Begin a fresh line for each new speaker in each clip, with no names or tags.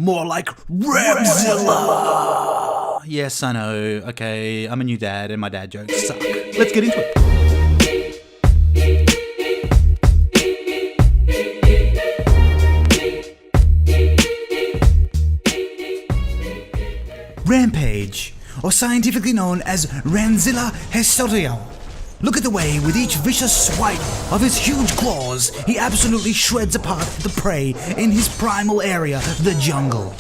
More like Ramzilla. Yes, I know. Okay, I'm a new dad and my dad jokes suck. Let's get into it. Rampage, or scientifically known as Ramzilla Hestorio. Look at the way, with each vicious swipe of his huge claws, he absolutely shreds apart the prey in his primal area, the jungle.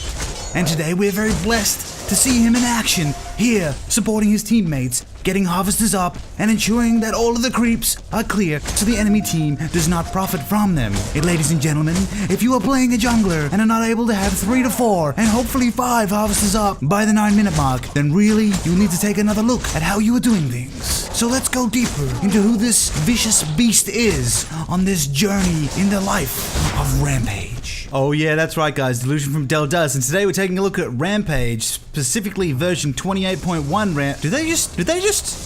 And today we're very blessed to see him in action, here, supporting his teammates, getting harvesters up, and ensuring that all of the creeps are clear so the enemy team does not profit from them. And ladies and gentlemen, if you are playing a jungler and are not able to have 3 to 4 and hopefully 5 harvesters up by the 9-minute mark, then really you need to take another look at how you are doing things. So let's go deeper into who this vicious beast is on this journey in the life of Rampage. Oh yeah, that's right guys, Delusion from Del does, and today we're taking a look at Rampage, specifically version 28.1 Did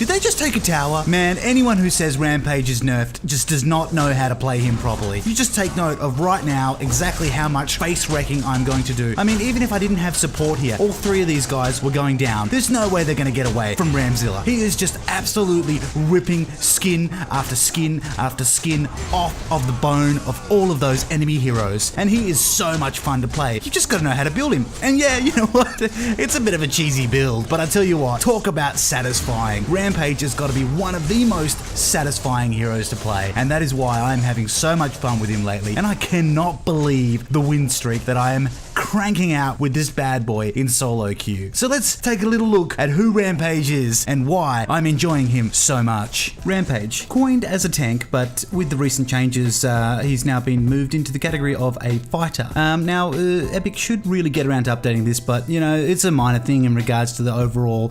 they just take a tower? Man, anyone who says Rampage is nerfed just does not know how to play him properly. You just take note of right now exactly how much face wrecking I'm going to do. I mean, even if I didn't have support here, all 3 of these guys were going down. There's no way they're gonna get away from Ramzilla. He is just absolutely ripping skin after skin after skin off of the bone of all of those enemy heroes. And he is so much fun to play. You just gotta know how to build him. And yeah, you know what? It's a bit of a cheesy build, but I tell you what, talk about satisfying. Rampage has got to be one of the most satisfying heroes to play, and that is why I'm having so much fun with him lately, and I cannot believe the win streak that I am cranking out with this bad boy in solo queue. So let's take a little look at who Rampage is and why I'm enjoying him so much. Rampage, coined as a tank, but with the recent changes, he's now been moved into the category of a fighter. Now, Epic should really get around to updating this, but you know, it's a minor thing in regards to the overall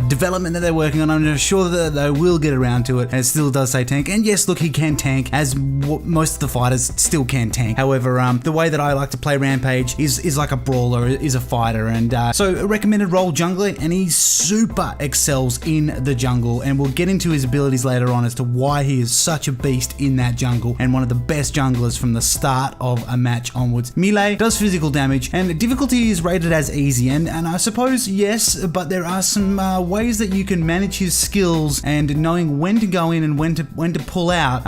development that they're working on. I'm sure that they will get around to it, and it still does say tank. And yes, look, he can tank, as most of the fighters still can tank. However, the way that I like to play Rampage is like a brawler, is a fighter, and so a recommended role jungler, and he super excels in the jungle, and we'll get into his abilities later on as to why he is such a beast in that jungle, and one of the best junglers from the start of a match onwards. Melee does physical damage, and difficulty is rated as easy, and I suppose yes, but there are some ways that you can manage his skills and knowing when to go in and when to pull out,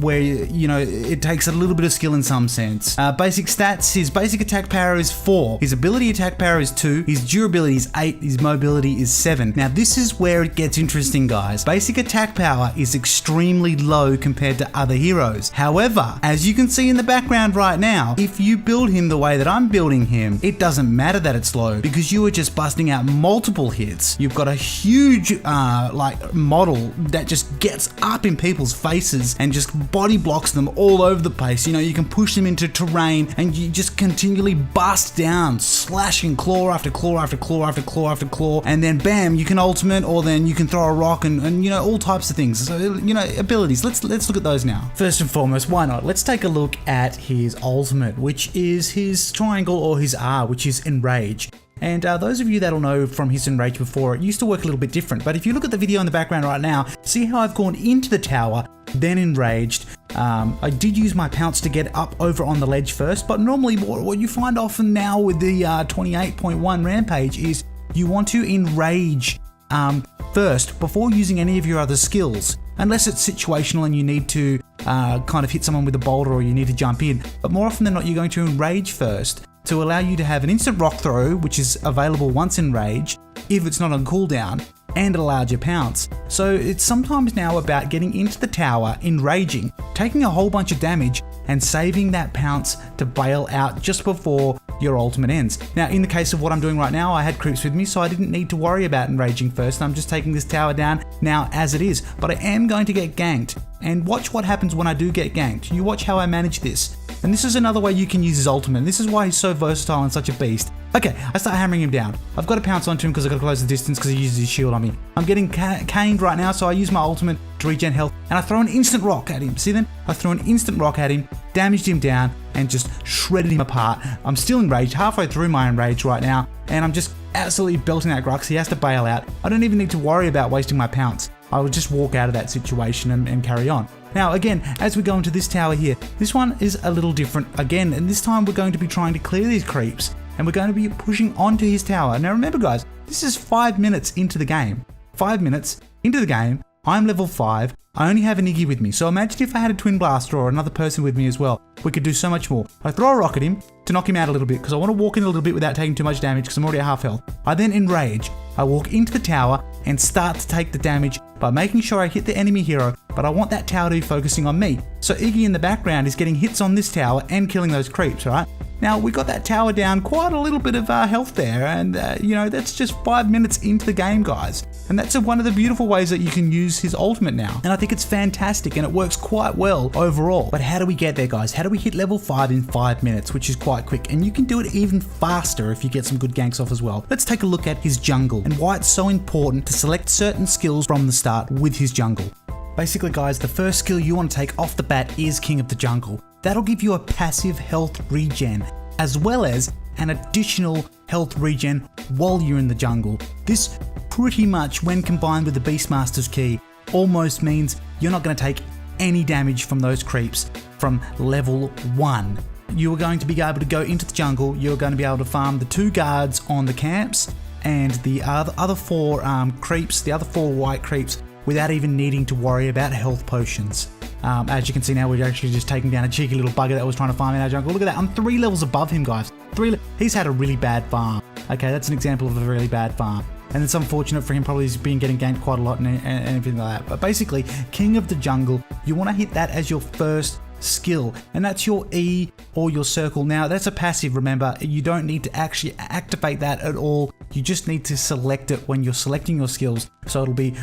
where you know it takes a little bit of skill in some sense. Basic stats: his basic attack power is 4, his ability attack power is 2, his durability is 8, his mobility is 7. Now this is where it gets interesting, guys. Basic attack power is extremely low compared to other heroes. However, as you can see in the background right now, if you build him the way that I'm building him, it doesn't matter that it's low, because you are just busting out multiple hits. You've got a huge like model that just gets up in people's faces and just body blocks them all over the place. You know, you can push them into terrain and you just continually bust down, slashing claw after claw after claw after claw after claw, and then bam, you can ultimate, or then you can throw a rock, and you know, all types of things. So you know, abilities, let's look at those now. First and foremost, why not? Let's take a look at his ultimate, which is his triangle, or his R, which is Enrage. And those of you that'll know from his Enrage before, it used to work a little bit different, but if you look at the video in the background right now, see how I've gone into the tower, then enraged. I did use my pounce to get up over on the ledge first, but normally what you find often now with the 28.1 Rampage is you want to enrage first before using any of your other skills, unless it's situational and you need to kind of hit someone with a boulder or you need to jump in. But more often than not, you're going to enrage first to allow you to have an instant rock throw, which is available once enraged if it's not on cooldown, and a larger pounce. So it's sometimes now about getting into the tower, enraging, taking a whole bunch of damage, and saving that pounce to bail out just before your ultimate ends. Now, in the case of what I'm doing right now, I had creeps with me, so I didn't need to worry about enraging first. I'm just taking this tower down now as it is, but I am going to get ganked. And watch what happens when I do get ganked. You watch how I manage this. And this is another way you can use his ultimate. This is why he's so versatile and such a beast. Okay, I start hammering him down. I've got to pounce onto him because I've got to close the distance because he uses his shield on me. I'm getting caned right now, so I use my ultimate to regen health, and I throw an instant rock at him. See then? I threw an instant rock at him, damaged him down, and just shredded him apart. I'm still enraged, halfway through my enrage right now, and I'm just absolutely belting that Grux. He has to bail out. I don't even need to worry about wasting my pounce. I would just walk out of that situation and carry on. Now again, as we go into this tower here, this one is a little different again, and this time we're going to be trying to clear these creeps. and we're going to be pushing onto his tower. Now remember guys, this is 5 minutes into the game. 5 minutes into the game, I'm level 5, I only have an Iggy with me, so imagine if I had a Twin Blaster or another person with me as well. We could do so much more. I throw a rock at him to knock him out a little bit, because I want to walk in a little bit without taking too much damage, because I'm already at half health. I then enrage, I walk into the tower and start to take the damage by making sure I hit the enemy hero, but I want that tower to be focusing on me. So Iggy in the background is getting hits on this tower and killing those creeps, right? Now, we got that tower down quite a little bit of health there, and you know, that's just 5 minutes into the game, guys. And that's one of the beautiful ways that you can use his ultimate now. And I think it's fantastic, and it works quite well overall. But how do we get there, guys? How do we hit level 5 in 5 minutes, which is quite quick? And you can do it even faster if you get some good ganks off as well. Let's take a look at his jungle, and why it's so important to select certain skills from the start with his jungle. Basically, guys, the first skill you want to take off the bat is King of the Jungle. That'll give you a passive health regen, as well as an additional health regen while you're in the jungle. This pretty much, when combined with the Beastmaster's key, almost means you're not going to take any damage from those creeps from level 1. You are going to be able to go into the jungle, you're going to be able to farm the 2 guards on the camps and the other 4 creeps, the other 4 white creeps, without even needing to worry about health potions. As you can see now, we're actually just taking down a cheeky little bugger that was trying to farm in our jungle. Look at that, I'm 3 levels above him, guys. He's had a really bad farm. Okay, that's an example of a really bad farm. And it's unfortunate for him, probably he's been getting ganked quite a lot and everything like that. But basically, King of the Jungle, you want to hit that as your first skill, and that's your E or your circle. Now that's a passive, remember, you don't need to actually activate that at all, you just need to select it when you're selecting your skills. So it'll be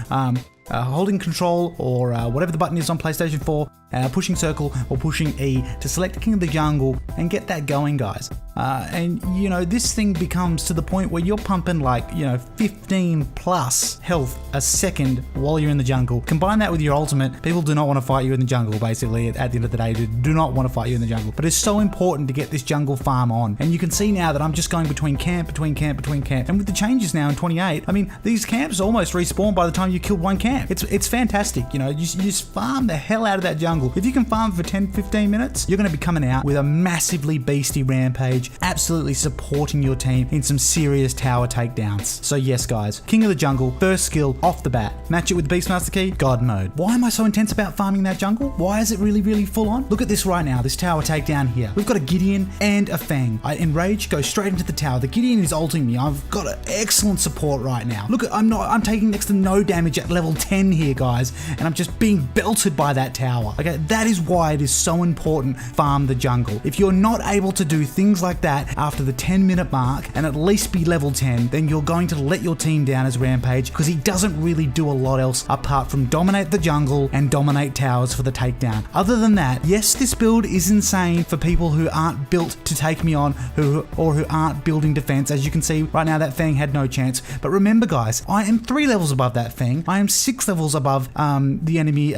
holding control or whatever the button is on PlayStation 4, pushing circle or pushing E to select King of the Jungle and get that going, guys. And you know, this thing becomes to the point where you're pumping like, you know, 15 plus health a second while you're in the jungle. Combine that with your ultimate, people do not want to fight you in the jungle, basically. At the end of the day, they do not want to fight you in the jungle. But it's so important to get this jungle farm on. And you can see now that I'm just going between camp. And with the changes now in 28, I mean, these camps almost respawn by the time you kill one camp. It's fantastic, you know, you just farm the hell out of that jungle. If you can farm for 10-15 minutes, you're going to be coming out with a massively beastie Rampage, absolutely supporting your team in some serious tower takedowns. So yes, guys, King of the Jungle, first skill off the bat. Match it with the Beastmaster key, God mode. Why am I so intense about farming that jungle? Why is it really full on? Look at this right now, this tower takedown here. We've got a Gideon and a Fang. I enrage, go straight into the tower. The Gideon is ulting me. I've got an excellent support right now. Look, I'm taking next to no damage at level 10 here, guys, and I'm just being belted by that tower. Okay, that is why it is so important, farm the jungle. If you're not able to do things like that after the 10-minute mark and at least be level 10, then you're going to let your team down as Rampage, because he doesn't really do a lot else apart from dominate the jungle and dominate towers for the takedown. Other than that, yes, this build is insane for people who aren't built to take me on, who aren't building defense. As you can see right now, that Fang had no chance. But remember, guys, I am 3 levels above that Fang. I am 6 levels above the enemy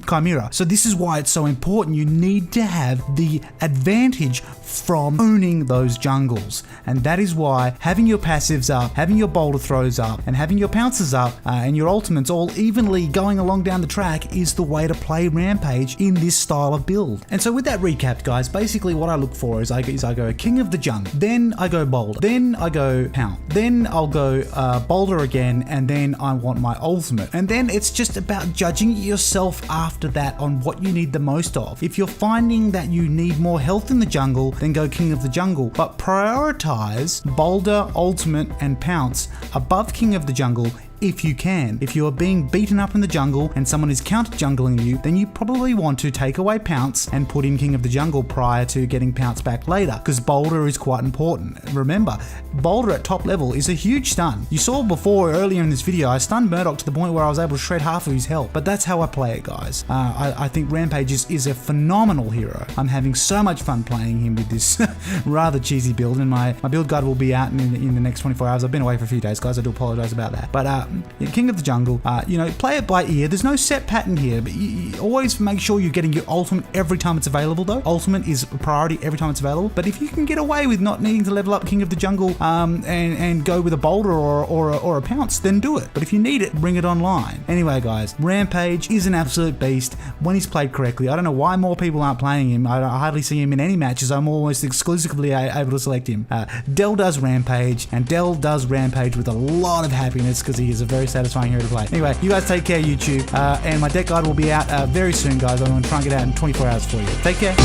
Chimera. So this is why it's so important. You need to have the advantage from owning those jungles, and that is why having your passives up, having your boulder throws up, and having your pounces up and your ultimates all evenly going along down the track is the way to play Rampage in this style of build. And so with that recapped, guys, basically what I look for is I go King of the Jungle, then I go Boulder, then I go Pound, then I'll go Boulder again, and then I want my ultimate. And then it's just about judging yourself after that on what you need the most of. If you're finding that you need more health in the jungle, then go King of the Jungle, but prioritize Boulder, Ultimate, and Pounce above King of the Jungle if you can. If you are being beaten up in the jungle and someone is counter jungling you, then you probably want to take away Pounce and put in King of the Jungle prior to getting Pounce back later, because Boulder is quite important. Remember, Boulder at top level is a huge stun. You saw before earlier in this video, I stunned Murdoch to the point where I was able to shred half of his health, but that's how I play it, guys. I think Rampage is a phenomenal hero. I'm having so much fun playing him with this rather cheesy build, and my build guide will be out in the next 24 hours. I've been away for a few days, guys. I do apologize about that. But pattern. King of the Jungle, you know, play it by ear. There's no set pattern here, but you always make sure you're getting your ultimate every time it's available though. Ultimate is a priority every time it's available. But if you can get away with not needing to level up King of the Jungle and go with a boulder or a pounce, then do it. But if you need it, bring it online. Anyway guys, Rampage is an absolute beast when he's played correctly. I don't know why more people aren't playing him. I hardly see him in any matches. I'm almost exclusively able to select him. Dell does Rampage, and Dell does Rampage with a lot of happiness because he is a very satisfying hero to play. Anyway, you guys take care, YouTube, and my deck guide will be out very soon, guys. I'm going to try and get out in 24 hours for you. Take care.